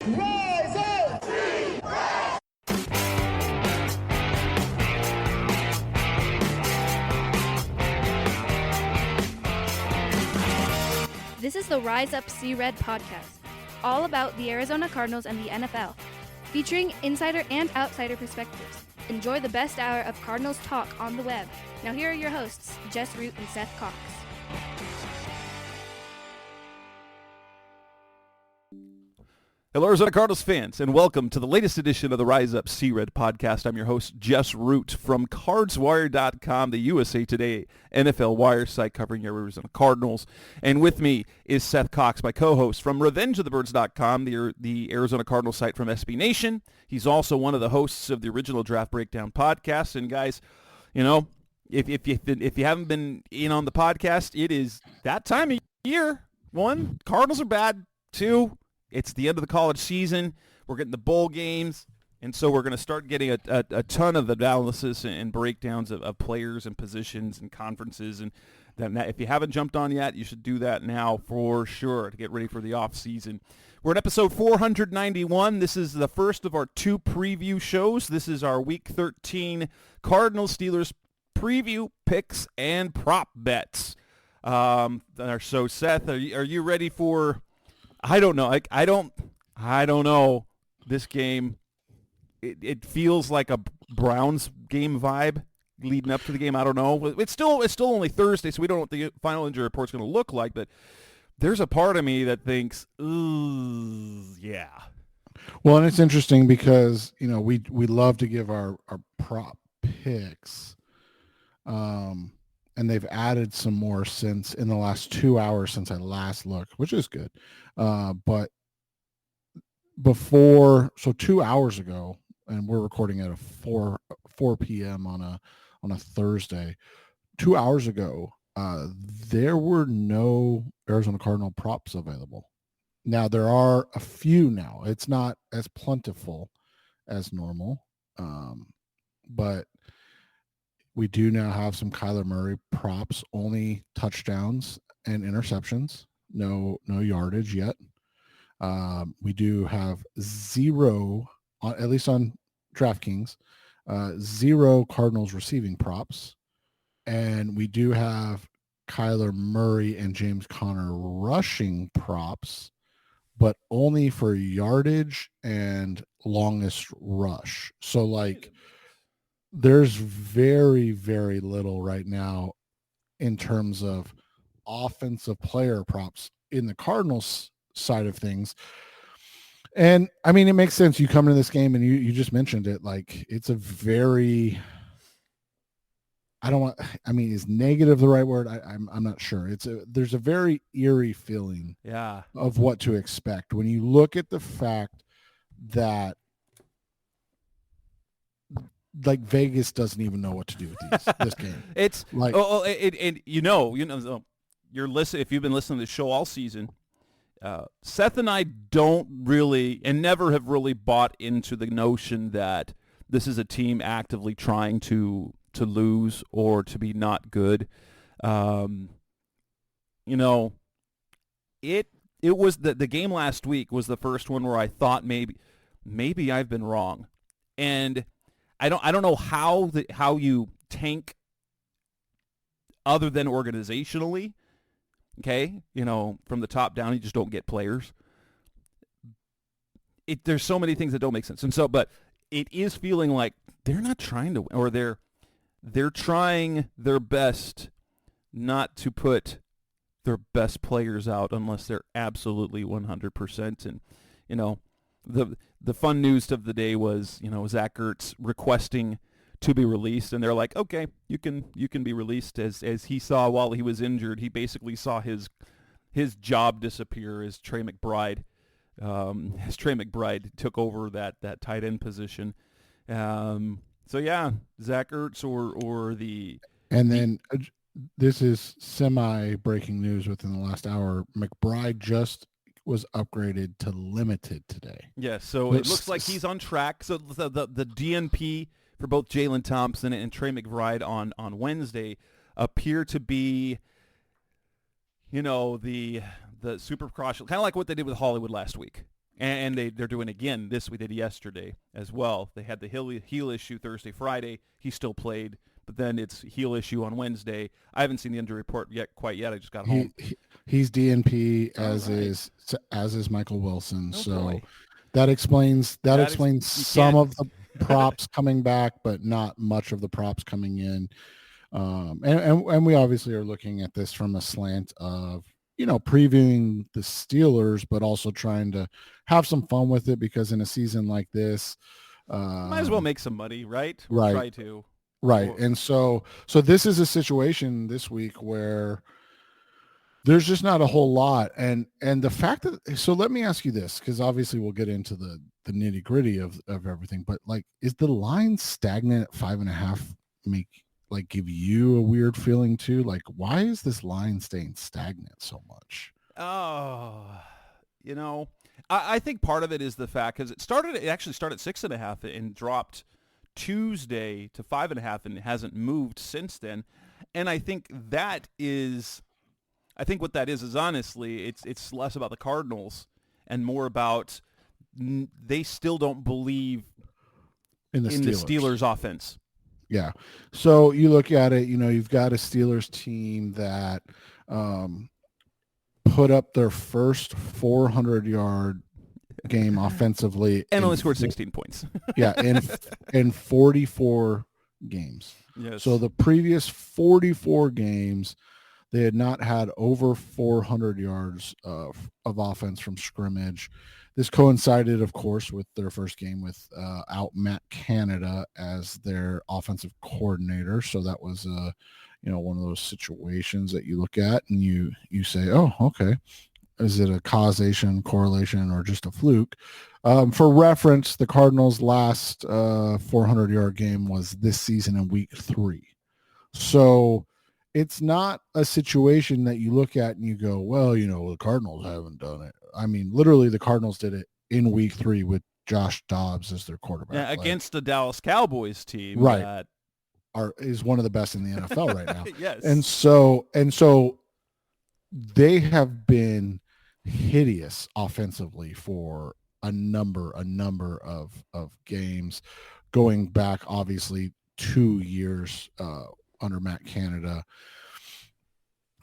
Rise up! This is the Rise Up See Red podcast, all about the Arizona Cardinals and the NFL, featuring insider and outsider perspectives. Enjoy the best hour of Cardinals talk on the web. Now here are your hosts, Jess Root and Seth Cox. Hello, Arizona Cardinals fans, and welcome to the latest edition of the Rise Up See Red podcast. I'm your host, Jess Root from CardsWire.com, the USA Today NFL Wire site covering your Arizona Cardinals. And with me is Seth Cox, my co-host from RevengeOfTheBirds.com, the Arizona Cardinals site from SB Nation. He's also one of the hosts of the original Draft Breakdown podcast. And guys, you know, if you haven't been in on the podcast, it is that time of year. One, Cardinals are bad. Two, it's the end of the college season. We're getting the bowl games, and so we're going to start getting a ton of analysis and breakdowns of players and positions and conferences. And that, if you haven't jumped on yet, you should do that now for sure to get ready for the off season. We're in episode 491. This is the first of our two preview shows. This is our Week 13 Cardinals-Steelers preview, picks, and prop bets. So, Seth, are you ready for? I don't know. I don't know. This game, it feels like a Browns game vibe leading up to the game. I don't know. It's still only Thursday, so we don't know what the final injury report's going to look like. But there's a part of me that thinks, ooh, yeah. Well, and it's interesting because we love to give our prop picks, and they've added some more since in the last 2 hours since I last looked, which is good. But before, so 2 hours ago, and we're recording at a 4 p.m. on a Thursday. 2 hours ago, there were no Arizona Cardinal props available. Now there are a few now. It's not as plentiful as normal, but we do now have some Kyler Murray props, only touchdowns and interceptions, no yardage yet. We do have zero, at least on DraftKings, zero Cardinals receiving props. And we do have Kyler Murray and James Conner rushing props, but only for yardage and longest rush. So there's very, very little right now in terms of offensive player props in the Cardinals side of things. And I mean, it makes sense. You come into this game and you just mentioned it. It's a very, is negative the right word? I'm not sure. There's a very eerie feeling of what to expect when you look at the fact that Vegas doesn't even know what to do with this game. It's you're listening. If you've been listening to the show all season, Seth and I don't really and never have really bought into the notion that this is a team actively trying to lose or to be not good. It was the game last week was the first one where I thought maybe I've been wrong, and I don't know how you tank other than organizationally. Okay, from the top down, you just don't get players. There's so many things that don't make sense, but it is feeling like they're not trying to, or they're trying their best not to put their best players out unless they're absolutely 100%. And the fun news of the day was Zach Ertz requesting to be released, and they're like, okay, you can be released. As he saw while he was injured, he basically saw his job disappear as Trey McBride took over that tight end position. So yeah, Zach Ertz or the this is semi-breaking news within the last hour. McBride just was upgraded to limited today. Yeah, so it looks like he's on track. So the DNP for both Jalen Thompson and Trey McBride on Wednesday appear to be, the super precaution, kind of like what they did with Hollywood last week. And they're doing again this week. They did yesterday as well. They had the heel issue Thursday, Friday. He still played, but then it's heel issue on Wednesday. I haven't seen the injury report quite yet. I just got home. He's DNP as is Michael Wilson. That explains some of the props coming back, but not much of the props coming in. And we obviously are looking at this from a slant of, previewing the Steelers, but also trying to have some fun with it, because in a season like this, might as well make some money, right? Right. Try to. Right. And so this is a situation this week where there's just not a whole lot. And the fact that, so let me ask you this, because obviously we'll get into the nitty gritty of everything, but like, is the line stagnant at 5.5 give you a weird feeling too? Like, why is this line staying stagnant so much? Oh, I think part of it is the fact, because it actually started 6.5 and dropped Tuesday to 5.5 and it hasn't moved since then. And I think what that is honestly, it's less about the Cardinals and more about they still don't believe in the Steelers offense. Yeah. So you look at it, you've got a Steelers team that put up their first 400-yard game offensively. And only scored 16 points. Yeah, in 44 games. Yes. So the previous 44 games, they had not had over 400 yards of offense from scrimmage. This coincided, of course, with their first game with out Matt Canada as their offensive coordinator. So that was, one of those situations that you look at and you say, oh, okay, is it a causation, correlation, or just a fluke? For reference, the Cardinals' last 400-yard game was this season in week 3. So it's not a situation that you look at and you go, well, the Cardinals haven't done it. I mean, literally the Cardinals did it in week 3 with Josh Dobbs as their quarterback. Yeah, against the Dallas Cowboys team. Right. That is one of the best in the NFL right now. Yes. And so they have been hideous offensively for a number of games, going back obviously 2 years under Matt Canada.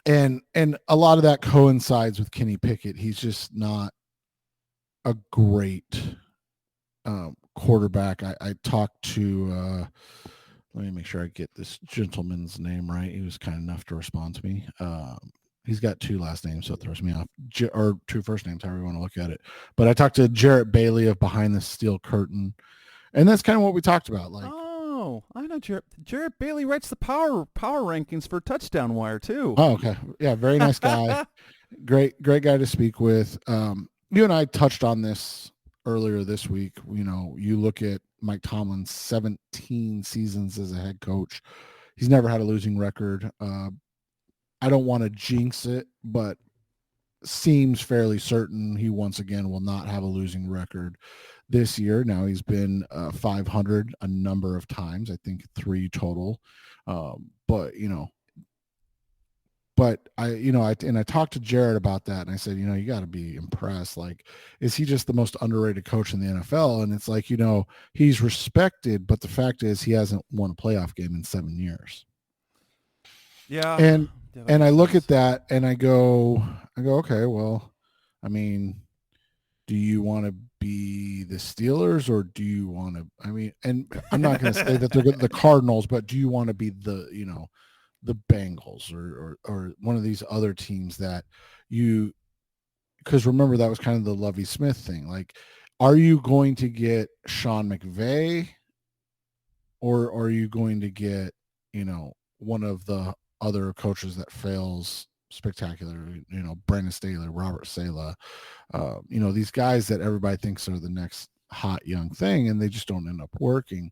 And a lot of that coincides with Kenny Pickett. He's just not a great quarterback. I talked to let me make sure I get this gentleman's name right. He was kind enough to respond to me. He's got 2 last names, so it throws me off. Or 2 first names, however you want to look at it. But I talked to Jarrett Bailey of Behind the Steel Curtain, and that's kind of what we talked about. Like, oh, I know Jarrett Bailey writes the power rankings for Touchdown Wire too. Oh, okay, yeah, very nice guy, great guy to speak with. You and I touched on this earlier this week. You look at Mike Tomlin's 17 seasons as a head coach. He's never had a losing record. I don't want to jinx it, but seems fairly certain he once again will not have a losing record this year. Now he's been 500 a number of times, I think 3 total. But I talked to Jared about that, and I said, you got to be impressed. Like, is he just the most underrated coach in the NFL? And it's like, he's respected, but the fact is he hasn't won a playoff game in 7 years. Yeah. And I look at that and I go, okay, well, I mean, do you want to be the Steelers or do you want to, and I'm not going to say that they're the Cardinals, but do you want to be the Bengals or one of these other teams that because remember that was kind of the Lovie Smith thing. Like, are you going to get Sean McVay or are you going to get, one of the other coaches that fails spectacular, Brandon Staley, Robert Saleh, these guys that everybody thinks are the next hot young thing, and they just don't end up working.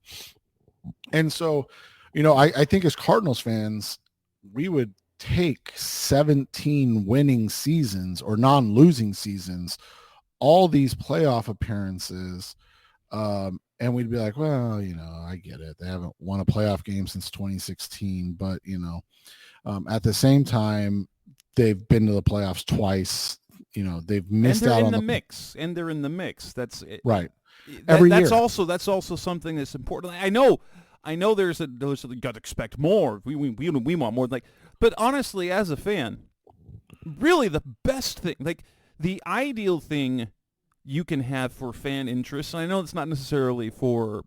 And so, I think as Cardinals fans, we would take 17 winning seasons or non-losing seasons, all these playoff appearances, and we'd be like, well, I get it. They haven't won a playoff game since 2016, but, at the same time, they've been to the playoffs twice they've missed out on the mix, and they're in the mix. That's it. Right. Every year. That's also something that's important. I know there's you got to expect more. We want more. But honestly, as a fan, really the best thing, like the ideal thing you can have for fan interest, and I know it's not necessarily for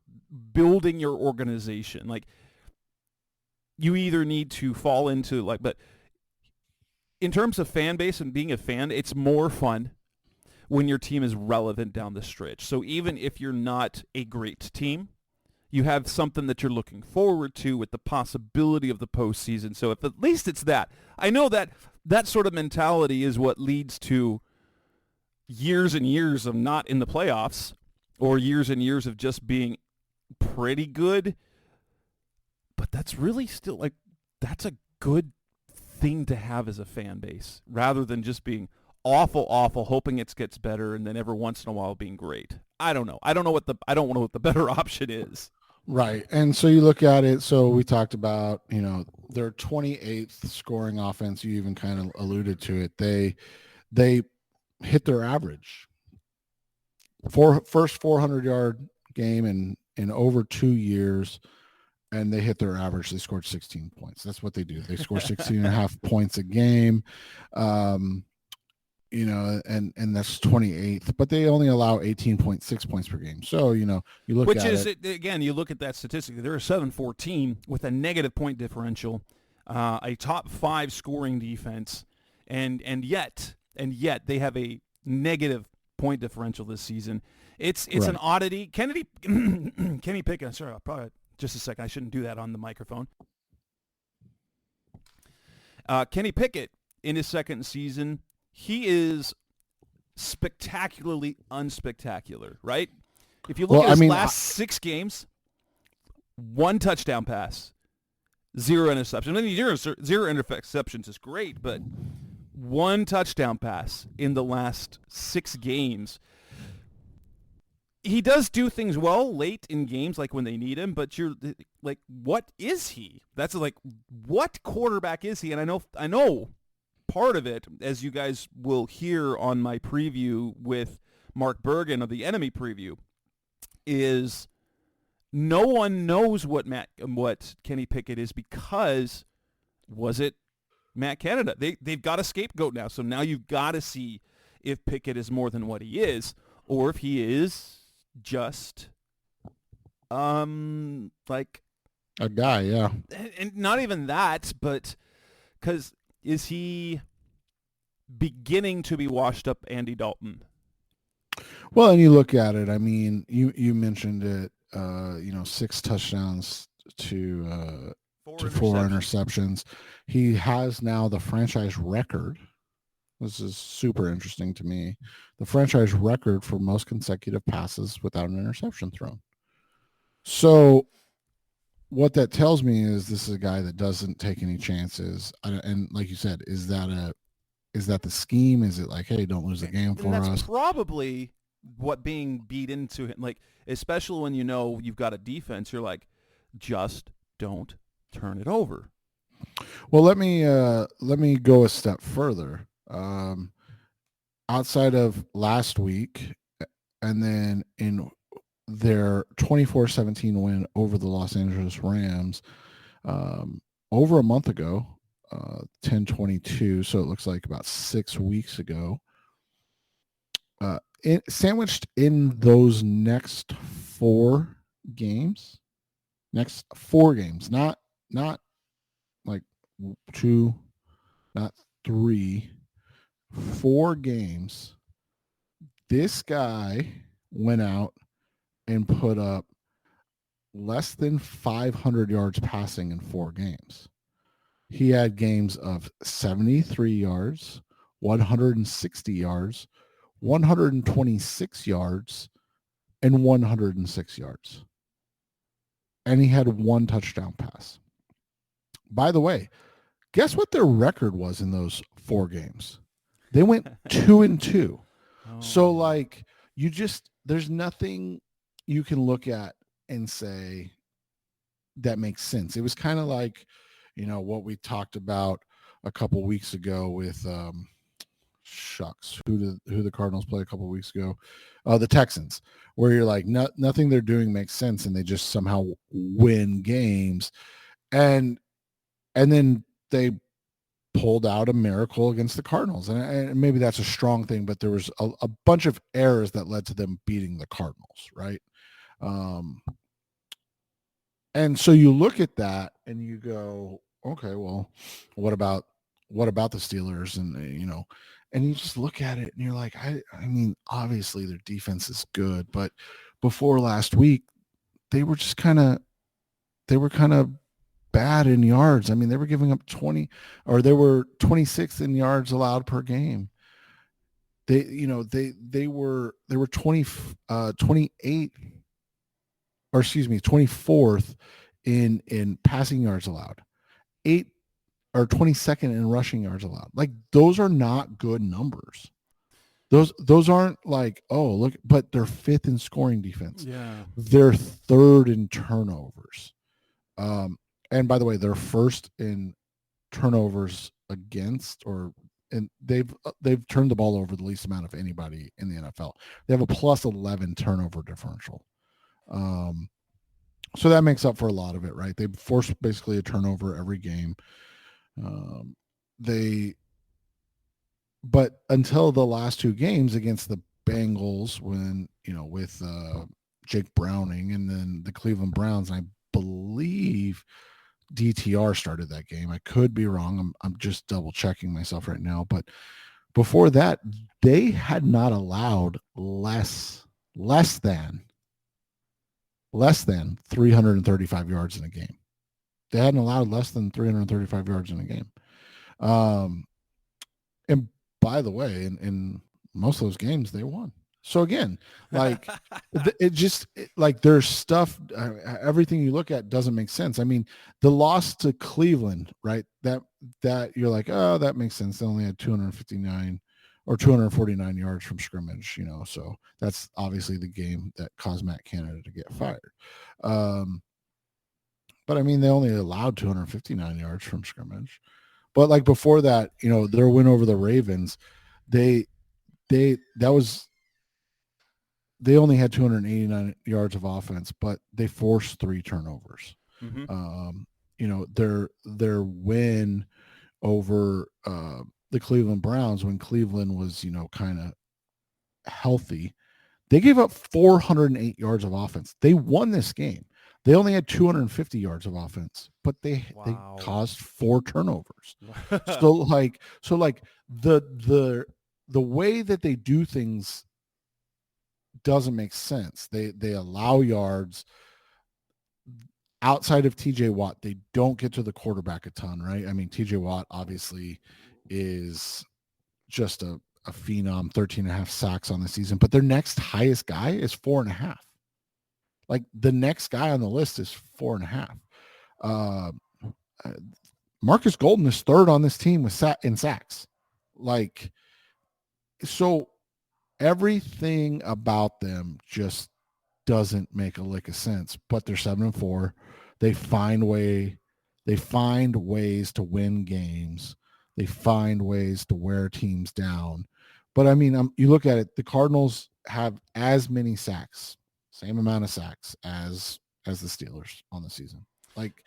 building your organization. Like, you either need to fall into but in terms of fan base and being a fan, it's more fun when your team is relevant down the stretch. So even if you're not a great team, you have something that you're looking forward to with the possibility of the postseason. So if at least it's that. I know that sort of mentality is what leads to years and years of not in the playoffs, or years and years of just being pretty good. But that's really still, that's a good thing to have as a fan base, rather than just being awful, hoping it gets better, and then every once in a while being great. I don't know. I don't know what the better option is. Right. And so you look at it, so we talked about, their 28th scoring offense. You even kind of alluded to it. They hit their average. First 400-yard game in over 2 years, and they hit their average. They scored 16 points. That's what they do. They score 16 and a half points a game. And that's 28th, but they only allow 18.6 points per game. So, you look Which at is, it. Again, you look at that statistically, they're a 7-14 with a negative point differential, a top 5 scoring defense, and yet they have a negative point differential this season. It's right. An oddity. Kenny Pickett, sorry, probably just a second. I shouldn't do that on the microphone. Kenny Pickett, in his second season, he is spectacularly unspectacular, right? If you look at his last 6 games, 1 touchdown pass, 0 interceptions. I mean, 0 interceptions is great, but 1 touchdown pass in the last 6 games. He does do things well late in games, like when they need him, but you're like, what is he? That's like, what quarterback is he? And I know part of it, as you guys will hear on my preview with Mark Bergen of the Enemy preview, is no one knows what Kenny Pickett is, because was it Matt Canada? They've got a scapegoat now, so now you've got to see if Pickett is more than what he is, or if he is just like a guy, yeah. And not even that, but because is he beginning to be washed up Andy Dalton? Well, and you look at it, I mean, you mentioned it, 6 touchdowns to 4 interceptions. He has now the franchise record. This is super interesting to me. The franchise record for most consecutive passes without an interception thrown. So what that tells me is this is a guy that doesn't take any chances. And like you said, is that the scheme? Is it like, hey, don't lose the game for us? That's probably what being beat into him, like, especially when you've got a defense, you're like, just don't turn it over. Well, let me go a step further. Outside of last week, and then in their 24-17 win over the Los Angeles Rams over a month ago, 10/22, so it looks like about 6 weeks ago, sandwiched in those next 4 games, not like 2, not 3, 4 games, this guy went out and put up less than 500 yards passing in 4 games. He had games of 73 yards, 160 yards, 126 yards, and 106 yards. And he had 1 touchdown pass. By the way, guess what their record was in those 4 games? They went 2-2. Oh. So there's nothing you can look at and say that makes sense. It was kind of like, what we talked about a couple weeks ago with shucks, who the Cardinals play a couple weeks ago? The Texans, where you're like, nothing they're doing makes sense, and they just somehow win games, and then they pulled out a miracle against the Cardinals, and maybe that's a strong thing, but there was a bunch of errors that led to them beating the Cardinals, right? And so you look at that and you go, okay, well, what about the Steelers? And and you just look at it and you're like, I mean, obviously their defense is good, but before last week, they were kind of bad in yards. I mean, they were giving up 20, or they were 26th in yards allowed per game. They were 28th, or excuse me, 24th in passing yards allowed, 22nd in rushing yards allowed. Like, those are not good numbers. Those aren't like, oh, look, but they're 5th in scoring defense. Yeah. They're 3rd in turnovers. And by the way, they're 1st in turnovers against, and they've turned the ball over the least amount of anybody in the NFL. They have a plus 11 turnover differential. So that makes up for a lot of it, right? They force basically a turnover every game. But until the last 2 games against the Bengals, when, with Jake Browning, and then the Cleveland Browns, I believe DTR started that game. I could be wrong. I'm just double checking myself right now. But before that, they had not allowed less than 335 yards in a game. They hadn't allowed less than 335 yards in a game. And by the way, in most of those games, they won. So again, like, there's stuff, everything you look at doesn't make sense. I mean, the loss to Cleveland, right? That you're like, oh, that makes sense. They only had 259 or 249 yards from scrimmage, so that's obviously the game that caused Matt Canada to get fired. But I mean, they only allowed 259 yards from scrimmage. But like before that, their win over the Ravens, they only had 289 yards of offense, but they forced 3 turnovers. Mm-hmm. Their win over the Cleveland Browns, when Cleveland was, kind of healthy, they gave up 408 yards of offense. They won this game. They only had 250 yards of offense, but they caused 4 turnovers. so the way that they do things doesn't make sense. They allow yards outside of TJ Watt. They don't get to the quarterback a ton, right? I mean, TJ Watt obviously is just a phenom, 13.5 sacks on the season, but their next highest guy is 4.5. Like, the next guy on the list is 4.5. Marcus Golden is 3rd on this team in sacks. Like, so everything about them just doesn't make a lick of sense. But they're 7-4. They find ways to win games. They find ways to wear teams down. But I mean, you look at it, the Cardinals have as many sacks, same amount of sacks as the Steelers on the season. Like,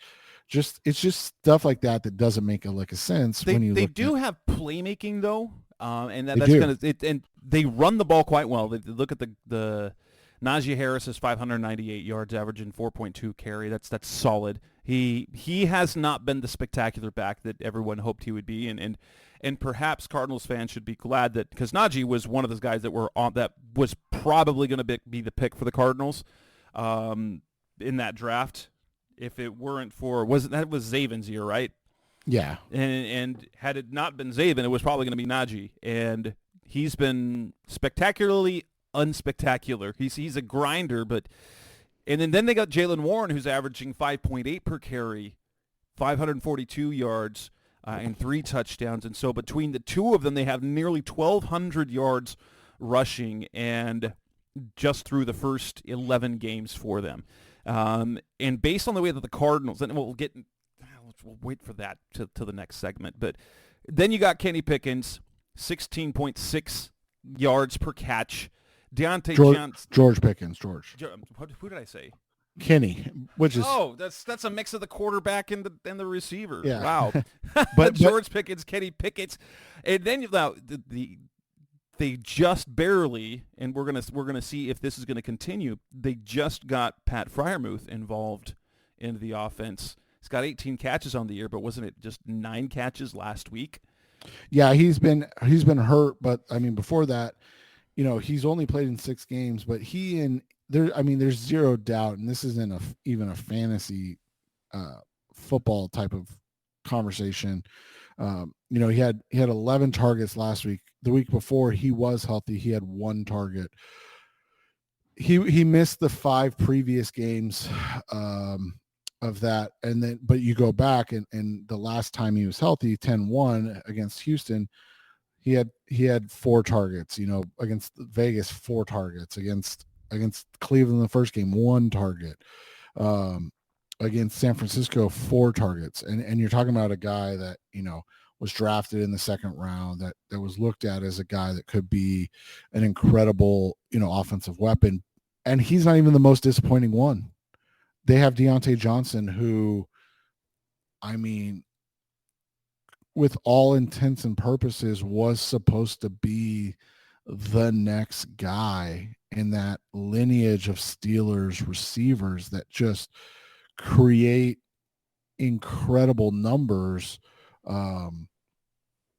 it's just stuff like that doesn't make a lick of sense. They do have playmaking though, and and they run the ball quite well. They look at the Najee Harris is 598 yards, averaging 4.2 carry. That's solid. He has not been the spectacular back that everyone hoped he would be, and perhaps Cardinals fans should be glad that, because Najee was one of those guys that was probably going to be the pick for the Cardinals in that draft. If it weren't for that was Zaven's year, right? Yeah. And had it not been Zaven, it was probably going to be Najee, and he's been spectacularly unspectacular. He's a grinder, but and then they got Jaylen Warren, who's averaging 5.8 per carry, 542 yards, and 3 touchdowns. And so between the two of them, they have nearly 1,200 yards rushing, and just through the first 11 games for them. And based on the way that the Cardinals, and we'll wait for that to the next segment. But then you got Kenny Pickens, 16.6 yards per catch. Deontay Johnson. George Pickens. Who did I say? Kenny, which is that's a mix of the quarterback and the receiver. Yeah. Wow. but George Pickens, Kenny Pickett, and then they just barely, and we're gonna see if this is gonna continue. They just got Pat Freiermuth involved in the offense. He's got 18 catches on the year, but wasn't it just 9 catches last week? Yeah, he's been hurt, but I mean before that, he's only played in 6 games, but there's zero doubt, and this isn't even a fantasy football type of conversation. He had 11 targets last week. The week before he was healthy, he had 1 target. He missed the 5 previous games of that, but you go back and the last time he was healthy, 10-1 against Houston, he had 4 targets. Against Vegas, 4 targets. Against Cleveland the first game, 1 target. Against San Francisco, 4 targets. And you're talking about a guy that, was drafted in the 2nd round, that was looked at as a guy that could be an incredible, offensive weapon. And he's not even the most disappointing one. They have Deontay Johnson, who, I mean, with all intents and purposes, was supposed to be the next guy in that lineage of Steelers receivers that just create incredible numbers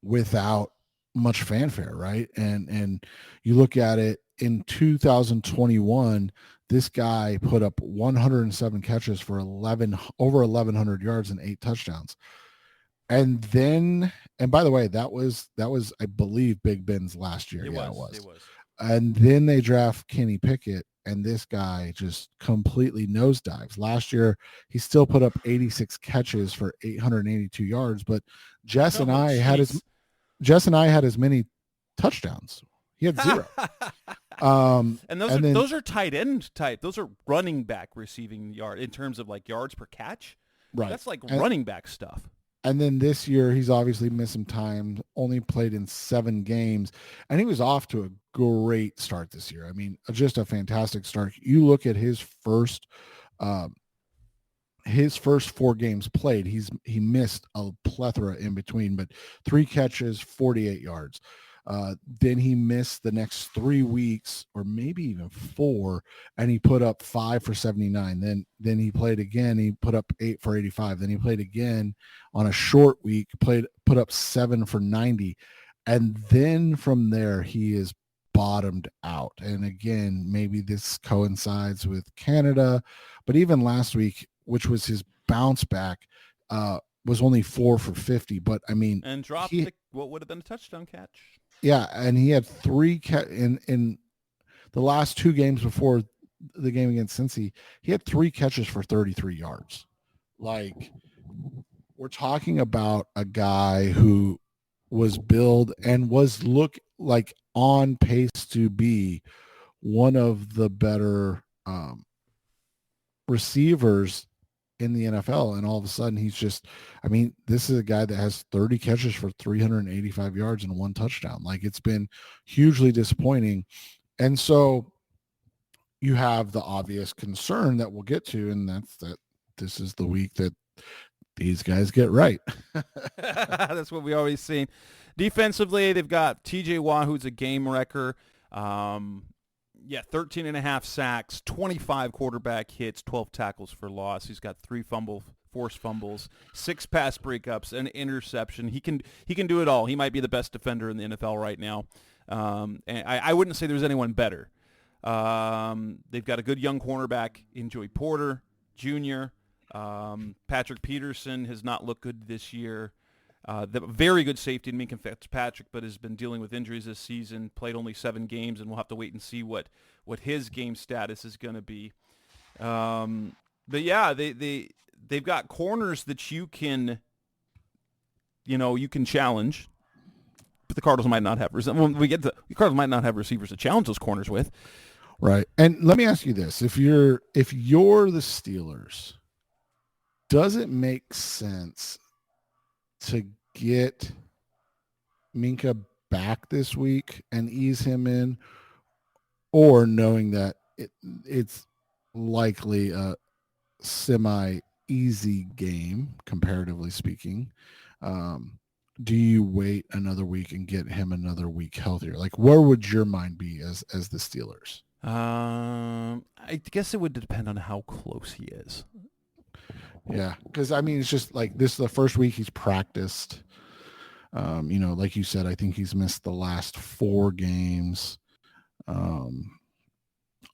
without much fanfare, right? And you look at it in 2021, this guy put up 107 catches for over 1,100 yards and 8 touchdowns. And by the way, that was I believe Big Ben's last year. It was. And then they draft Kenny Pickett, and this guy just completely nosedives. Last year, he still put up 86 catches for 882 yards, but Jess and I had as many touchdowns. He had 0. And those are tight end type. Those are running back receiving yard in terms of like yards per catch. Right. That's like running back stuff. And then this year, he's obviously missed some time, only played in 7 games, and he was off to a great start this year. I mean, just a fantastic start. You look at his first 4 games played, he missed a plethora in between, but 3 catches, 48 yards. Then he missed the next 3 weeks, or maybe even 4, and he put up 5 for 79. Then he played again. He put up 8 for 85. Then he played again on a short week, put up 7 for 90. And then from there, he is bottomed out. And again, maybe this coincides with Canada, but even last week, which was his bounce back, was only 4 for 50. But I mean, and dropped what would have been a touchdown catch. Yeah, and he had 3 in the last 2 games before the game against Cincy. He had 3 catches for 33 yards. Like, we're talking about a guy who was billed and was on pace to be one of the better receivers in the NFL, and all of a sudden he's just, I mean, this is a guy that has 30 catches for 385 yards and 1 touchdown. Like, it's been hugely disappointing. And so you have the obvious concern that we'll get to, and that's that this is the week that these guys get right. That's what we always seen. Defensively, they've got TJ Watt, who's a game wrecker. 13 and a half sacks, 25 quarterback hits, 12 tackles for loss. He's got 3 forced fumbles, 6 pass breakups, an interception. He can do it all. He might be the best defender in the NFL right now. And I wouldn't say there's anyone better. They've got a good young cornerback in Joey Porter Jr. Patrick Peterson has not looked good this year. The very good safety in Minka Fitzpatrick, but has been dealing with injuries this season, played only 7 games, and we'll have to wait and see what his game status is going to be. But yeah, they've got corners that you can challenge, but the Cardinals might not have. When we get the Cardinals might not have receivers to challenge those corners with. Right. And let me ask you this: if you're the Steelers, does it make sense to get Minka back this week and ease him in, or knowing that it's likely a semi-easy game, comparatively speaking, do you wait another week and get him another week healthier? Like, where would your mind be as the Steelers? I guess it would depend on how close he is. Yeah, because I mean, it's just like this is the first week he's practiced. Like you said, I think he's missed the last 4 games.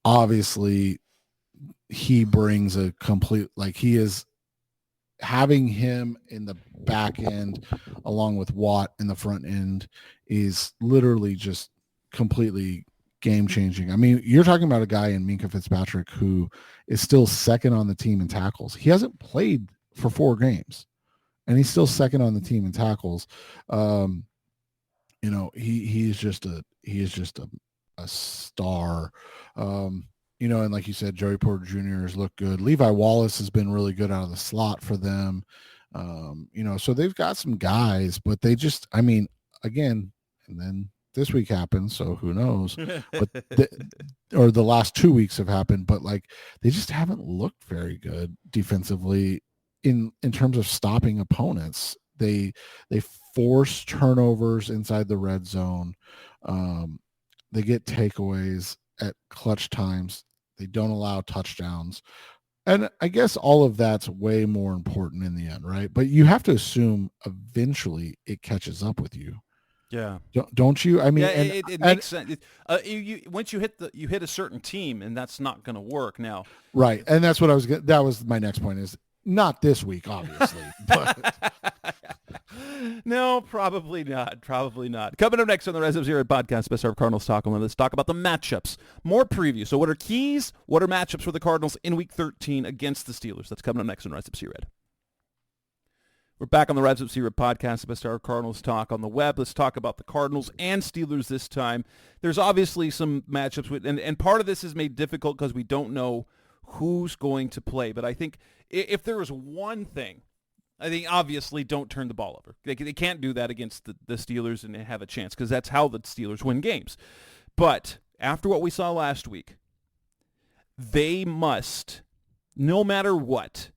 Obviously, he brings a complete, like, he is having him in the back end along with Watt in the front end is literally just completely game changing. I mean, you're talking about a guy in Minkah Fitzpatrick who is still second on the team in tackles. He hasn't played for 4 games and he's still second on the team in tackles. He is just a star. And like you said, Joey Porter Jr. has looked good. Levi Wallace has been really good out of the slot for them. So they've got some guys, but they just, I mean, again, and then this week happened, so who knows? But the last 2 weeks have happened, but like they just haven't looked very good defensively in terms of stopping opponents. They force turnovers inside the red zone. They get takeaways at clutch times. They don't allow touchdowns. And I guess all of that's way more important in the end, right? But you have to assume eventually it catches up with you. Yeah. Don't you? I mean, yeah, it makes sense. Once you hit a certain team, and that's not going to work now. Right. And that's what that was my next point, is not this week, obviously. But no, probably not. Probably not. Coming up next on the Rise Up Zero podcast, Best of Cardinals Talk. Let's talk about the matchups. More preview. So what are keys? What are matchups for the Cardinals in Week 13 against the Steelers? That's coming up next on Rise Up Zero. We're back on the Rise Up Zero podcast, Best of Cardinals Talk on the web. Let's talk about the Cardinals and Steelers this time. There's obviously some matchups, and part of this is made difficult because we don't know who's going to play. But I think if there was one thing, I think obviously don't turn the ball over. They can't do that against the Steelers and have a chance, because that's how the Steelers win games. But after what we saw last week, they must, no matter what,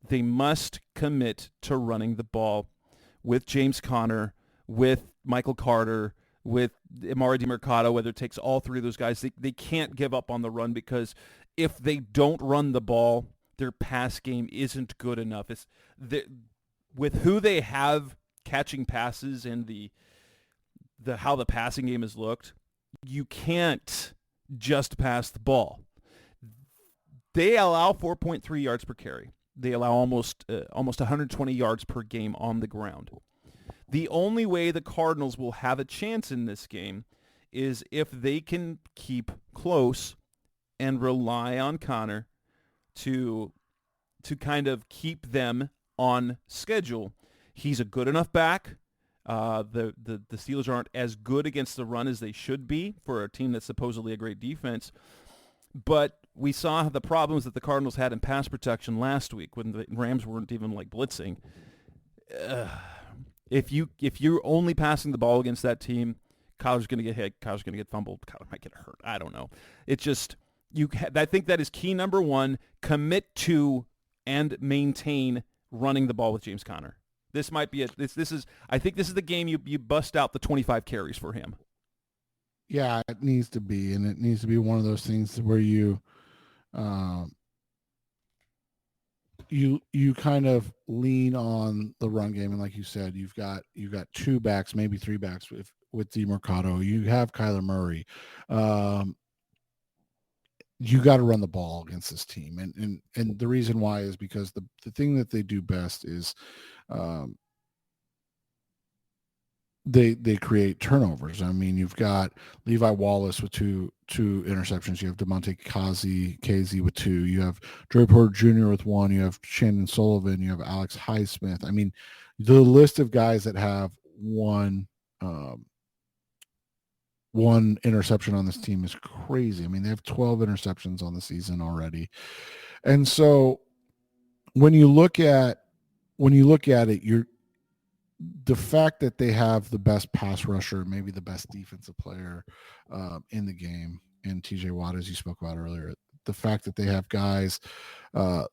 they must commit to running the ball with James Conner, with Michael Carter, with Emari Demercado, whether it takes all 3 of those guys. They can't give up on the run, because if they don't run the ball, their pass game isn't good enough. It's with who they have catching passes and the how the passing game has looked, you can't just pass the ball. They allow 4.3 yards per carry. They allow almost 120 yards per game on the ground. The only way the Cardinals will have a chance in this game is if they can keep close and rely on Connor to kind of keep them on schedule. He's a good enough back. The Steelers aren't as good against the run as they should be for a team that's supposedly a great defense. But we saw the problems that the Cardinals had in pass protection last week when the Rams weren't even like blitzing. If you're only passing the ball against that team, Kyler's going to get hit. Kyler's going to get fumbled. Kyler might get hurt. I don't know. It's just I think that is key number 1. Commit to and maintain running the ball with James Conner. This might be I think this is the game you bust out the 25 carries for him. Yeah, it needs to be, and it needs to be one of those things where you kind of lean on the run game, and like you said, you've got 2 backs, maybe 3 backs with Demercado. You have Kyler Murray. You got to run the ball against this team, and the reason why is because the thing that they do best is they create turnovers. I mean, you've got Levi Wallace with two interceptions. You have DeMonte Casey with 2. You have Joey Porter Jr. with 1. You have Shandon Sullivan. You have Alex Highsmith. I mean, the list of guys that have one interception on this team is crazy. I mean, they have 12 interceptions on the season already. And so when you look at it, the fact that they have the best pass rusher, maybe the best defensive player in the game, and TJ Watt, as you spoke about earlier, the fact that they have guys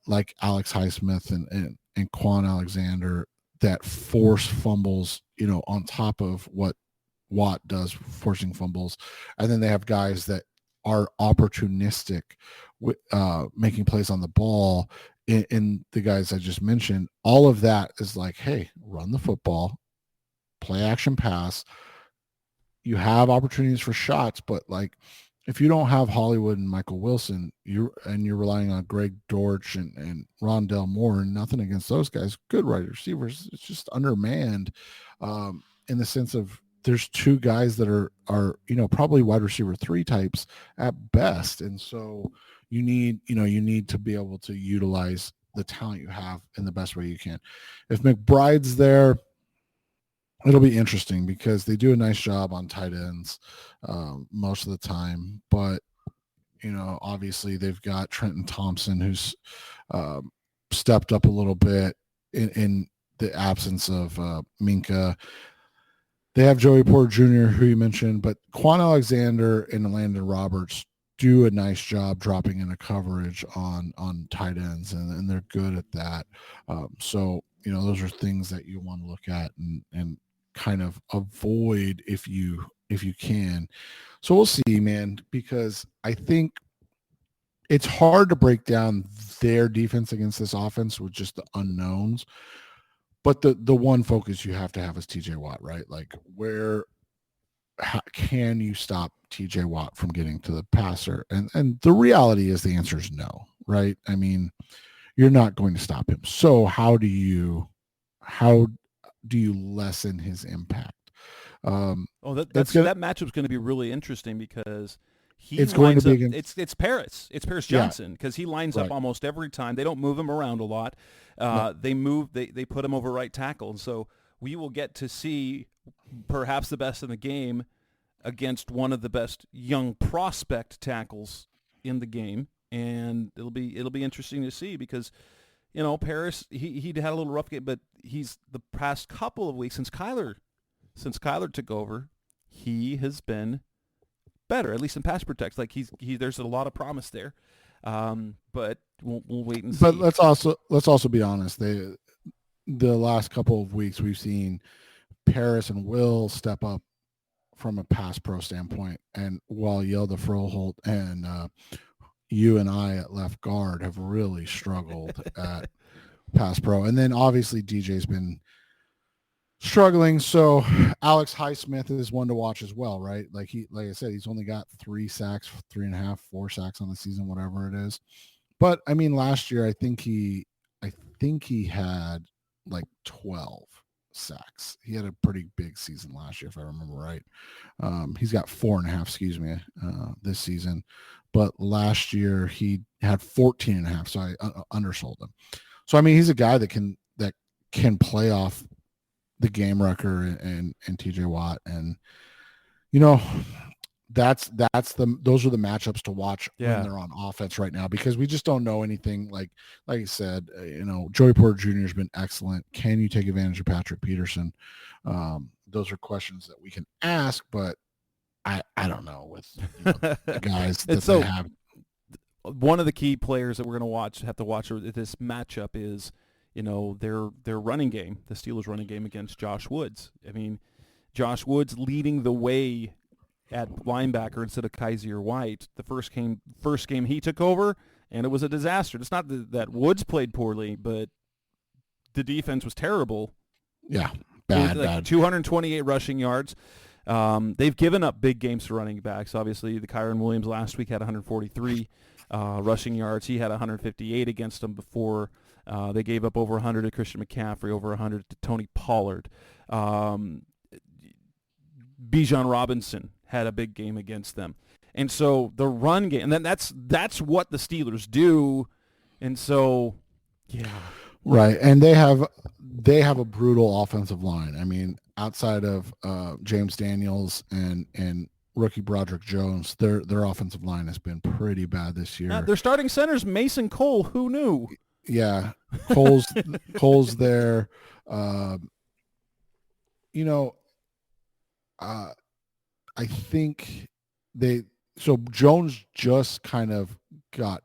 like Alex Highsmith and Quan Alexander that force fumbles, on top of what Watt does, forcing fumbles. And then they have guys that are opportunistic with making plays on the ball in the guys I just mentioned. All of that is like, hey, run the football, play action pass. You have opportunities for shots, but like if you don't have Hollywood and Michael Wilson, you're relying on Greg Dortch and Rondell Moore, and nothing against those guys, good wide receivers. It's just undermanned in the sense of there's two guys that are probably wide receiver 3 types at best, and so you need to be able to utilize the talent you have in the best way you can. If McBride's there, it'll be interesting because they do a nice job on tight ends most of the time, but obviously they've got Trenton Thompson, who's stepped up a little bit in the absence of Minka. They have Joey Porter Jr., who you mentioned, but Quan Alexander and Landon Roberts do a nice job dropping into coverage on tight ends, and they're good at that. So those are things that you want to look at and kind of avoid if you can. So we'll see, man, because I think it's hard to break down their defense against this offense with just the unknowns. But the one focus you have to have is TJ Watt, right? Like how can you stop TJ Watt from getting to the passer? And the reality is the answer is no, right? I mean, you're not going to stop him. So how do you lessen his impact? That matchup's going to be really interesting because it's Paris. It's Paris Johnson because he lines up almost every time. They don't move him around a lot. They put him over right tackle, and so we will get to see perhaps the best in the game against one of the best young prospect tackles in the game, and it'll be interesting to see because Paris he had a little rough game, but he's the past couple of weeks since Kyler took over, he has been better, at least in pass protect. Like there's a lot of promise there, but we'll wait and see. But let's also be honest. The last couple of weeks we've seen Paris and Will step up from a pass pro standpoint, and while Yelda Froholt and you and I at left guard have really struggled at pass pro, and then obviously DJ's been struggling. So Alex Highsmith is one to watch as well, right? Like I said, he's only got 3 sacks, 3.5, 4 sacks on the season, whatever it is. But I mean, last year I think he had like 12 sacks. He had a pretty big season last year, if I remember right. He's got 4.5, this season. But last year he had 14.5, so I undersold him. So I mean, he's a guy that can play off the game wrecker and TJ Watt, and those are the matchups to watch when they're on offense right now, because we just don't know anything. Like I said, Joey Porter Jr. has been excellent. Can you take advantage of Patrick Peterson? Those are questions that we can ask, but I don't know with the guys that they have. One of the key players that we're going to have to watch this matchup is their running game, the Steelers running game against Josh Woods. I mean, Josh Woods leading the way at linebacker instead of Kaiser White. The first game he took over, and it was a disaster. It's not that Woods played poorly, but the defense was terrible. Yeah, bad. 228 rushing yards. They've given up big games to running backs. Obviously, the Kyron Williams last week had 143 rushing yards. He had 158 against them before. They gave up over 100 to Christian McCaffrey, over 100 to Tony Pollard. Bijan Robinson had a big game against them. And so the run game, and then that's what the Steelers do. And so, yeah. Right. And they have a brutal offensive line. I mean, outside of James Daniels and rookie Broderick Jones, their offensive line has been pretty bad this year. Their starting center's Mason Cole. Who knew? Yeah. Cole's there. you know, I think so Jones just kind of got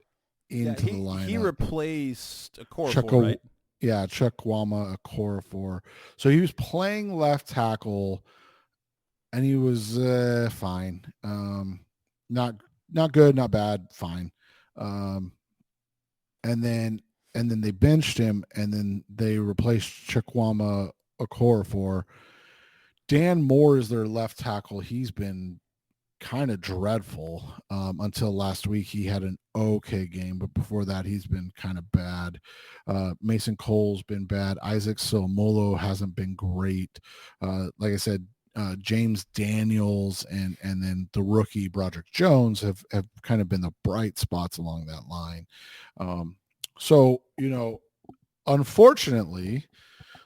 into the lineup. He replaced Okorafor, Chuck, right? Yeah, Chukwuma Okorafor. So he was playing left tackle, and he was fine. Not good, not bad, fine. And then they benched him, and then they replaced Chukwuma Okorafor. Dan Moore is their left tackle. He's been kind of dreadful until last week. He had an okay game, but before that, he's been kind of bad. Mason Cole's been bad. Isaac Somolo hasn't been great. Like I said, James Daniels and then the rookie Broderick Jones have kind of been the bright spots along that line. So, unfortunately,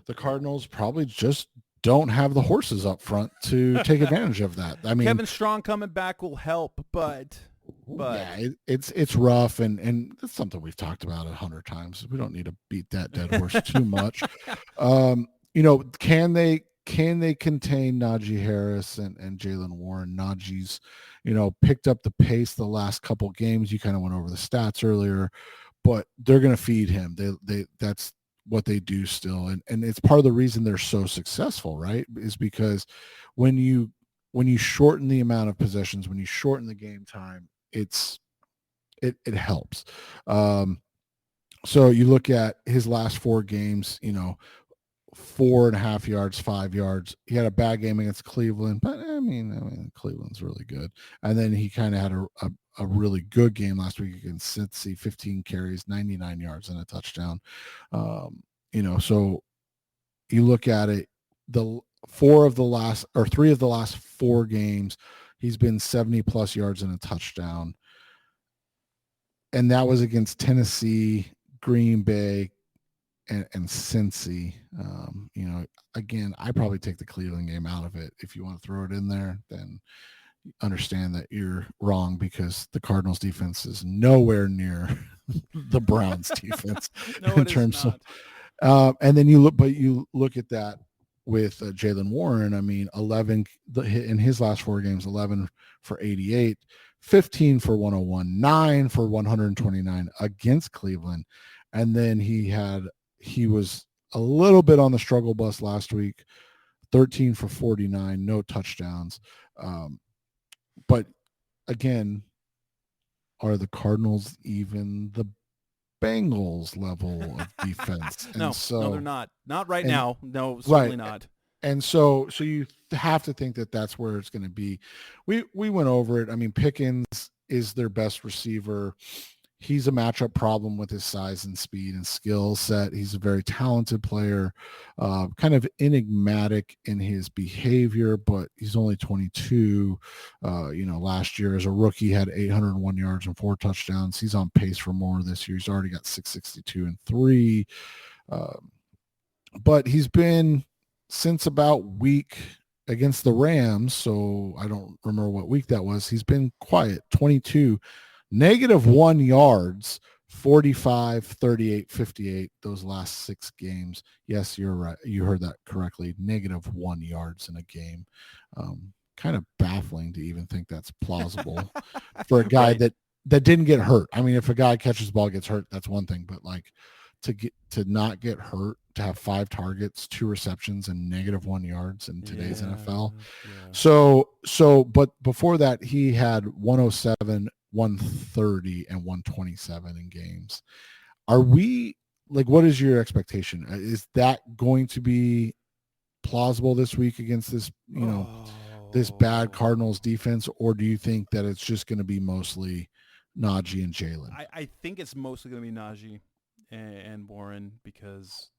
the Cardinals probably just don't have the horses up front to take advantage of that. I mean, Kevin Strong coming back will help, but yeah, it's rough, and that's something we've talked about 100 times. We don't need to beat that dead horse too much. Can they contain Najee Harris and Jalen Warren? Najee's, picked up the pace the last couple games. You kind of went over the stats earlier, but they're going to feed him. That's what they do still, and it's part of the reason they're so successful, right? Is because when you shorten the amount of possessions, when you shorten the game time, it helps. So you look at his last 4 games, 4.5 yards, 5 yards. He had a bad game against Cleveland, but I mean Cleveland's really good. And then he kind of had a really good game last week against Cincy, 15 carries, 99 yards and a touchdown. So you look at it, the 3 of the last 4 games, he's been 70 plus yards and a touchdown. And that was against Tennessee, Green Bay, and Cincy. Again, I probably take the Cleveland game out of it. If you want to throw it in there, then understand that you're wrong, because the Cardinals defense is nowhere near the Browns defense in terms of. And then you look at that with Jalen Warren. I mean, 11 in his last 4 games, 11 for 88, 15 for 101, 9 for 129 against Cleveland. And then he was a little bit on the struggle bus last week, 13 for 49, no touchdowns. But again, are the Cardinals even the Bengals level of defense? No, they're not. Not right now. No, certainly not. And so you have to think that that's where it's going to be. We went over it. I mean, Pickens is their best receiver. He's a matchup problem with his size and speed and skill set. He's a very talented player, kind of enigmatic in his behavior, but he's only 22. Last year as a rookie had 801 yards and 4 touchdowns. He's on pace for more this year. He's already got 662 and 3. But he's been, since about week against the Rams, so I don't remember what week that was, he's been quiet. 22, -1 yards, 45, 38, 58, those last 6 games. Yes, you're right. You heard that correctly. -1 yards in a game. Kind of baffling to even think that's plausible for a guy right. that didn't get hurt. I mean, if a guy catches the ball, gets hurt, that's one thing, but like to not get hurt, to have 5 targets, 2 receptions, and -1 yards in today's NFL. Yeah. So, but before that, he had 107, 130, and 127 in games. Are we, like, what is your expectation? Is that going to be plausible this week against this, this bad Cardinals defense, or do you think that it's just going to be mostly Najee and Jalen? I think it's mostly going to be Najee and Warren, because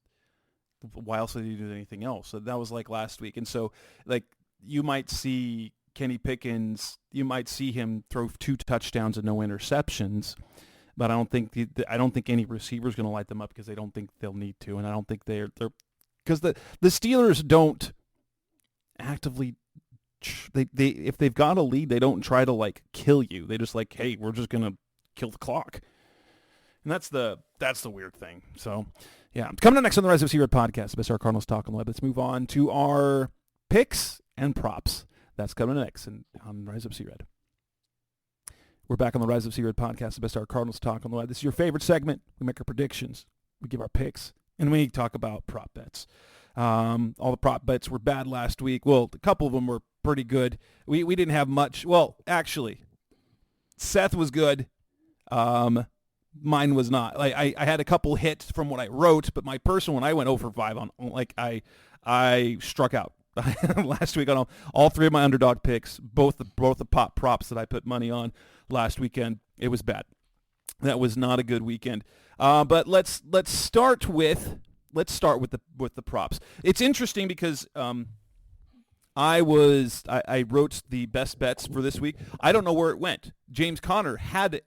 why else would he do anything else? So that was like last week. And so, like, you might see Kenny Pickens, you might see him throw 2 touchdowns and no interceptions, but I don't think any receiver is going to light them up, because they don't think they'll need to, and I don't think they're because the Steelers don't actively they if they've got a lead, they don't try to like kill you. They just like, hey, we're just going to kill the clock. And that's the weird thing. So, yeah. Coming up next on the Rise of C-Red podcast, the best our Cardinals talk on the web. Let's move on to our picks and props. That's coming next on Rise Up C-Red. We're back on the Rise Up C-Red podcast, the best hour Cardinals talk on the web. This is your favorite segment. We make our predictions. We give our picks. And we talk about prop bets. All the prop bets were bad last week. Well, a couple of them were pretty good. We didn't have much. Well, actually, Seth was good. Mine was not. Like I had a couple hits from what I wrote, but my personal one, I went 0 for 5 on. Like I struck out last week on all three of my underdog picks, both the pop props that I put money on last weekend. It was bad. That was not a good weekend. But let's start with the props. It's interesting because I wrote the best bets for this week. I don't know where it went. James Conner had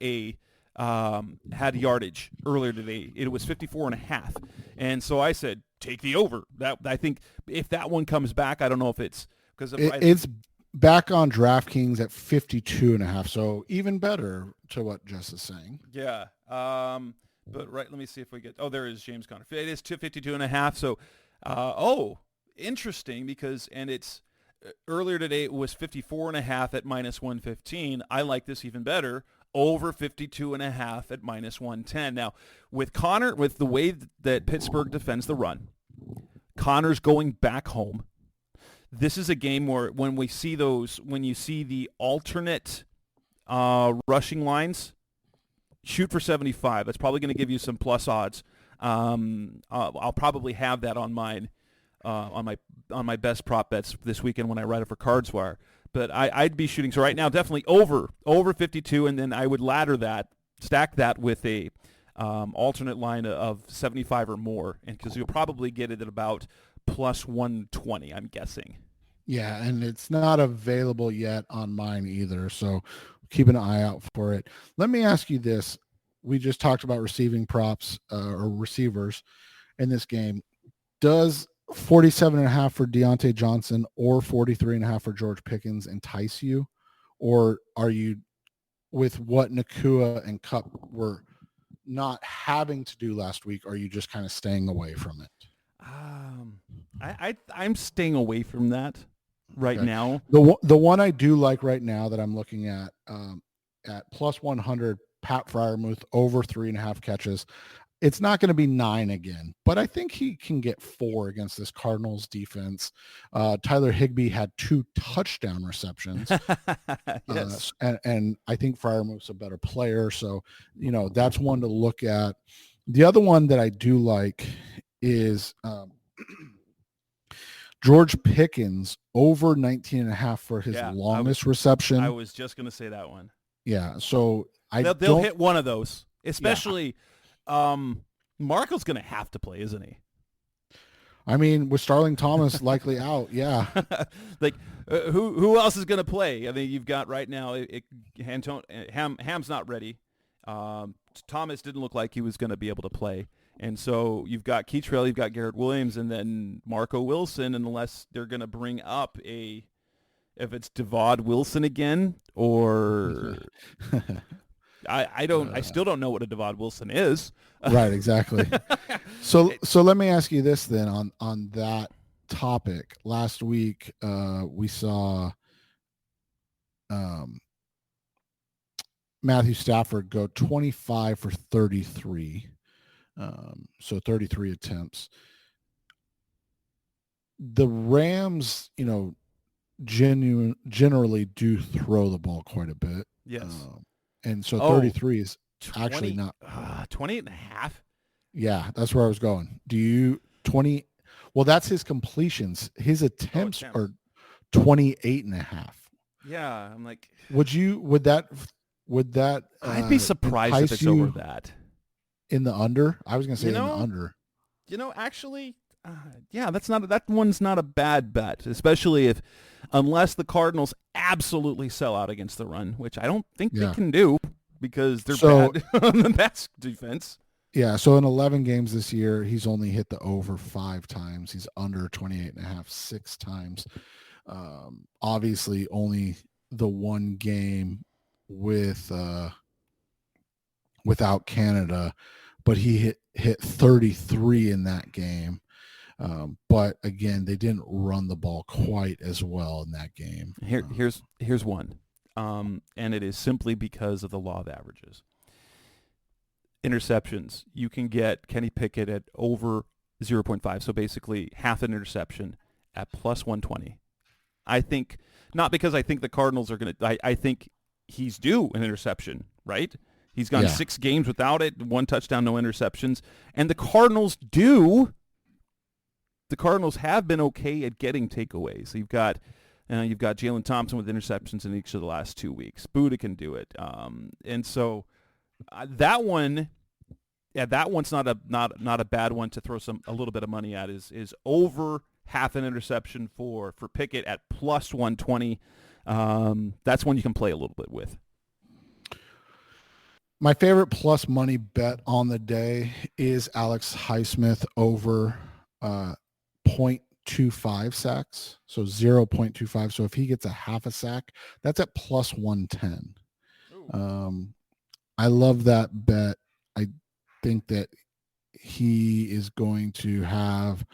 yardage earlier today. It was 54.5, and so I said take the over. That I think if that one comes back, I don't know if it's because it's back on DraftKings at 52.5. So even better to what Jess is saying. Yeah. But let me see if we get. Oh, there is James Conner. It is 52.5. So, interesting because it's earlier today it was 54.5 at -115. I like this even better. Over 52.5 at -110. Now, with Conner, with the way that Pittsburgh defends the run, Conner's going back home. This is a game where when you see the alternate rushing lines, shoot for 75. That's probably going to give you some plus odds. I'll probably have that on mine, on my best prop bets this weekend when I write it for CardsWire. But I'd be shooting. So right now, definitely over 52, and then I would stack that with a alternate line of 75 or more, and because you'll probably get it at about plus 120, I'm guessing. Yeah, and it's not available yet on mine either, so keep an eye out for it. Let me ask you this. We just talked about receiving props or receivers in this game. Does 47.5 for Deontay Johnson or 43.5 for George Pickens entice you? Or are you, with what Nakua and Kupp were not having to do last week, are you just kind of staying away from it? I'm staying away from that right now. The one I do like right now that I'm looking at plus 100, Pat Freiermuth over 3.5 catches. It's not going to be 9 again, but I think he can get 4 against this Cardinals defense. Tyler Higbee had 2 touchdown receptions. Yes. And I think Freiermuth's a better player. So, that's one to look at. The other one that I do like is George Pickens over 19.5 for his longest reception. I was just going to say that one. Yeah. So they'll hit one of those, especially. Yeah. Marco's going to have to play, isn't he? I mean, with Starling Thomas likely out, yeah. Like, who else is going to play? I mean, you've got right now, Ham's not ready. Thomas didn't look like he was going to be able to play. And so you've got Keytrail, you've got Garrett Williams, and then Marco Wilson, unless they're going to bring up if it's Devod Wilson again, or... I still don't know what a Devod Wilson is. Right, exactly. So let me ask you this then on that topic. Last week we saw Matthew Stafford go 25 for 33. So 33 attempts. The Rams, generally do throw the ball quite a bit. Yes. And so 33 is 20, actually not 28.5. Yeah, that's where I was going. Do you 20? Well, that's his completions. His attempts are 28.5. Yeah, I'm like, would that I'd be surprised if it's over that. In the under? I was going to say in the under. Actually, that one's not a bad bet, especially unless the Cardinals absolutely sell out against the run, which I don't think they can do because they're bad on the pass defense. Yeah, so in 11 games this year, he's only hit the over 5 times. He's under 28.5 6 times. Obviously, only the one game without Canada, but he hit 33 in that game. But again, they didn't run the ball quite as well in that game. Here's one, and it is simply because of the law of averages. Interceptions. You can get Kenny Pickett at over 0.5, so basically half an interception at plus 120. I think, not because I think the Cardinals are going to, I think he's due an interception, right? He's gone 6 games without it, 1 touchdown, no interceptions. And the Cardinals have been okay at getting takeaways. You've got Jalen Thompson with interceptions in each of the last 2 weeks. Buda can do it. And so that one's not a bad one to throw a little bit of money at. Is over half an interception for Pickett at plus 120. That's one you can play a little bit with. My favorite plus money bet on the day is Alex Highsmith over 0.25 sacks, so 0.25. So if he gets a half a sack, that's at plus 110. I love that bet. I think that he is going to have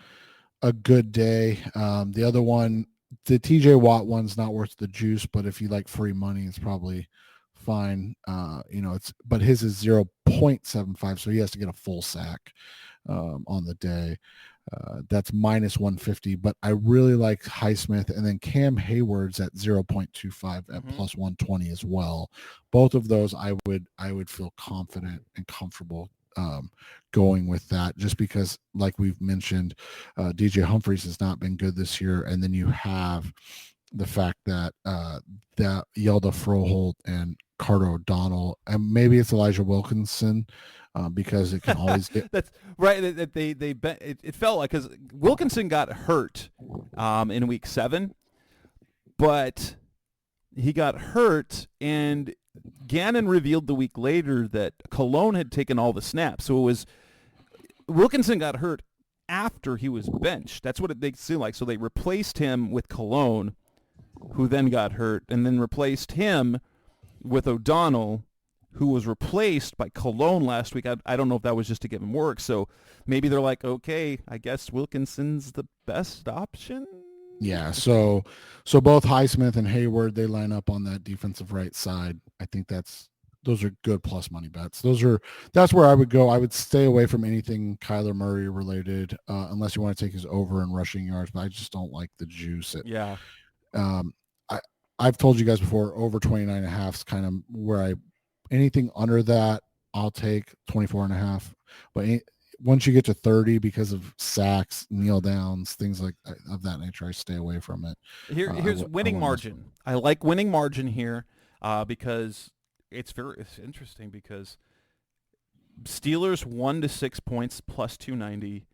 a good day. The other one, the TJ Watt one's not worth the juice, but if you like free money, it's probably fine. But his is 0.75, so he has to get a full sack on the day. That's minus 150, but I really like Highsmith, and then Cam Hayward's at 0.25 at plus 120 as well. Both of those I would feel confident and comfortable going with that, just because, like we've mentioned, DJ Humphries has not been good this year, and then you have the fact that that Yelda Froholt and Carter O'Donnell, and maybe it's Elijah Wilkinson, because it can always get. That's right. It felt like, because Wilkinson got hurt in week 7, but he got hurt, and Gannon revealed the week later that Cologne had taken all the snaps. So it was Wilkinson got hurt after he was benched. That's what it seemed like. So they replaced him with Cologne, who then got hurt, and then replaced him with O'Donnell, who was replaced by Cologne last week. I don't know if that was just to give him work. So maybe they're like, okay, I guess Wilkinson's the best option. Yeah, so both Highsmith and Hayward, they line up on that defensive right side. I think those are good plus money bets. That's where I would go. I would stay away from anything Kyler Murray related, unless you want to take his over in rushing yards, but I just don't like the juice. I've told you guys before, over 29.5 is kind of where anything under that, I'll take 24.5. But once you get to 30, because of sacks, kneel downs, things like of that nature, I stay away from it. Here's winning margin. I like winning margin here because it's interesting, because Steelers 1 to 6 points plus 290,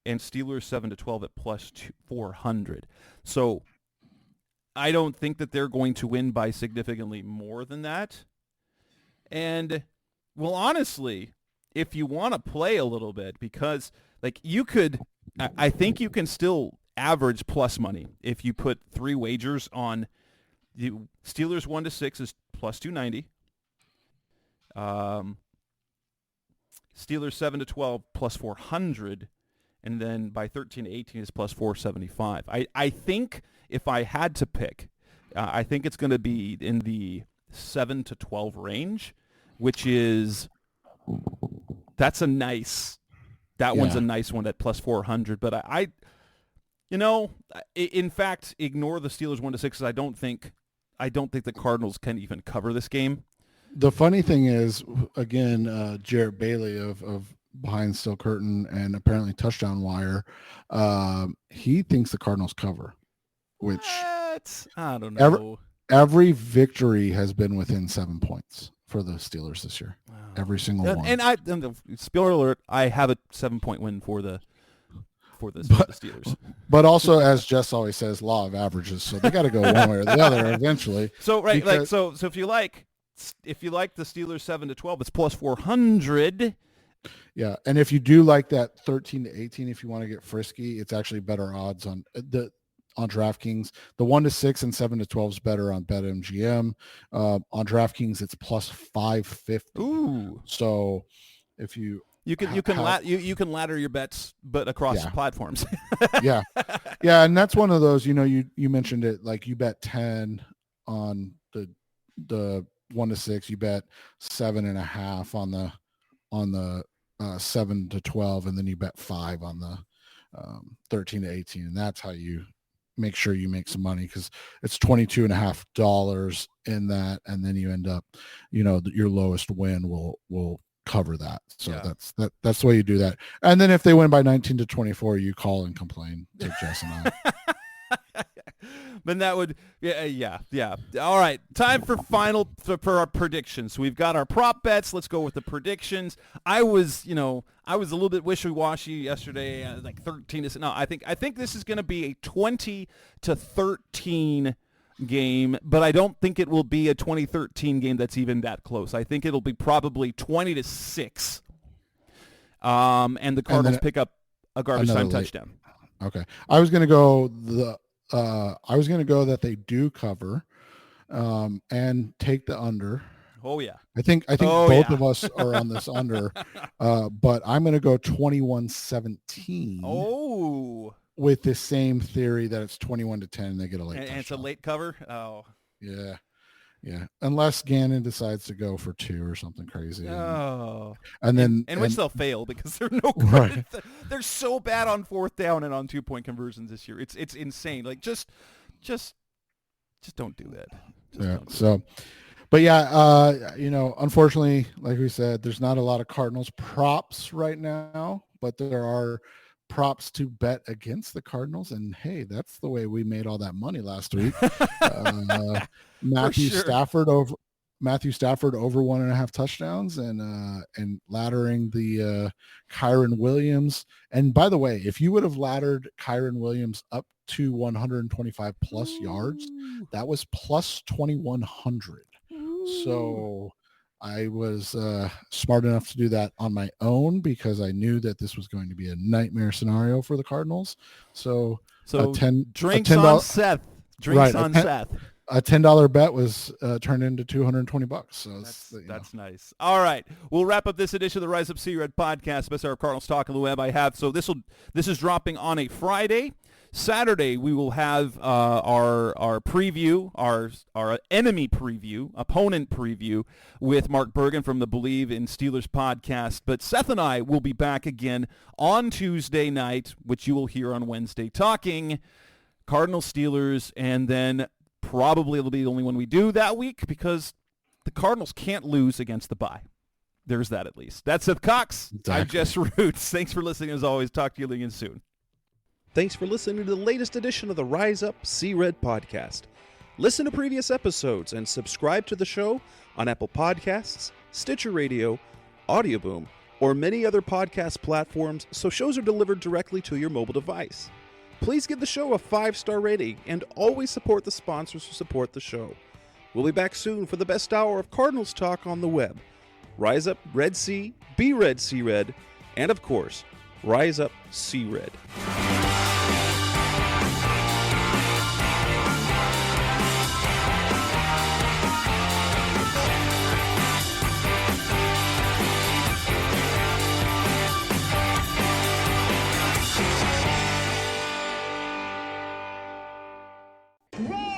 and Steelers 7 to 12 at plus 400. So I don't think that they're going to win by significantly more than that. And, well, honestly, if you want to play a little bit, because I think you can still average plus money if you put 3 wagers on the Steelers 1 to 6 is plus 290. Steelers 7 to 12 plus 400, and then by 13 to 18 is plus 475. I think if I had to pick, I think it's going to be in the 7 to 12 range, which is one's a nice one at plus 400. But in fact, ignore the Steelers 1 to 6. I don't think the Cardinals can even cover this game. The funny thing is, again, Jarrett Bailey of Behind Steel Curtain and apparently Touchdown Wire, he thinks the Cardinals cover, which I don't know. Every victory has been within 7 points for the Steelers this year. Wow. Every single one. And spoiler alert, I have a 7-point win for the Steelers. But also, as Jess always says, law of averages. So they got to go one way or the other eventually. So so if you like the Steelers 7 to 12, it's plus 400. Yeah, and if you do like that 13 to 18, if you want to get frisky, it's actually better odds on DraftKings. The 1 to 6 and 7 to 12 is better on BetMGM. On DraftKings, it's plus 550. Ooh. So if you You can you can ladder your bets, but across platforms. yeah, and that's one of those. You mentioned it, like you bet 10 on the 1 to 6. You bet 7.5 on the 7 to 12, and then you bet 5 on the 13 to 18, and that's how you make sure you make some money, because it's $22.50 in that, and then you end up, your lowest win will cover that. So that's the way you do that. And then if they win by 19 to 24, you call and complain to Jess and I. Then that would, yeah. All right, time for our predictions. We've got our prop bets. Let's go with the predictions. I was a little bit wishy-washy yesterday, like 13 to no. I think this is going to be a 20 to 13 game, but I don't think it will be a 2013 game that's even that close. I think it'll be probably 20 to 6. And the Cardinals pick up a garbage time touchdown. Okay, I was going to go that they do cover, and take the under. Oh yeah. I think both of us are on this under, but I'm going to go 21-17. Oh. With the same theory that it's 21 to 10, they get a late touchdown. And it's a late cover. Oh. Yeah. Unless Gannon decides to go for 2 or something crazy. Oh. And which they'll fail, because they're no good. Right. They're so bad on 4th down and on 2-point conversions this year. It's insane. Like just don't do that. But unfortunately, like we said, there's not a lot of Cardinals props right now, but there are props to bet against the Cardinals, and hey, that's the way we made all that money last week. Matthew Stafford over 1.5 touchdowns, and laddering the Kyren Williams. And by the way, if you would have laddered Kyren Williams up to 125 plus yards, that was plus 2,100. So I was smart enough to do that on my own, because I knew that this was going to be a nightmare scenario for the Cardinals. So drinks on Seth. Seth. A $10 bet was turned into $220. So that's nice. All right, we'll wrap up this edition of the Rise Up See Red podcast. Best hour of Cardinals talk on the web. This is dropping on a Friday. Saturday, we will have our preview, our enemy preview, opponent preview with Mark Bergen from the Believe in Steelers podcast. But Seth and I will be back again on Tuesday night, which you will hear on Wednesday, talking Cardinals-Steelers, and then probably it'll be the only one we do that week, because the Cardinals can't lose against the bye. There's that at least. That's Seth Cox. Exactly. I'm Jess Roots. Thanks for listening as always. Talk to you again soon. Thanks for listening to the latest edition of the Rise Up See Red podcast. Listen to previous episodes and subscribe to the show on Apple Podcasts, Stitcher Radio, Audioboom, or many other podcast platforms, so shows are delivered directly to your mobile device. Please give the show a 5-star rating, and always support the sponsors who support the show. We'll be back soon for the best hour of Cardinals talk on the web. Rise up, Red Sea, be Red, See Red, and of course, Rise Up, See Red. Roll!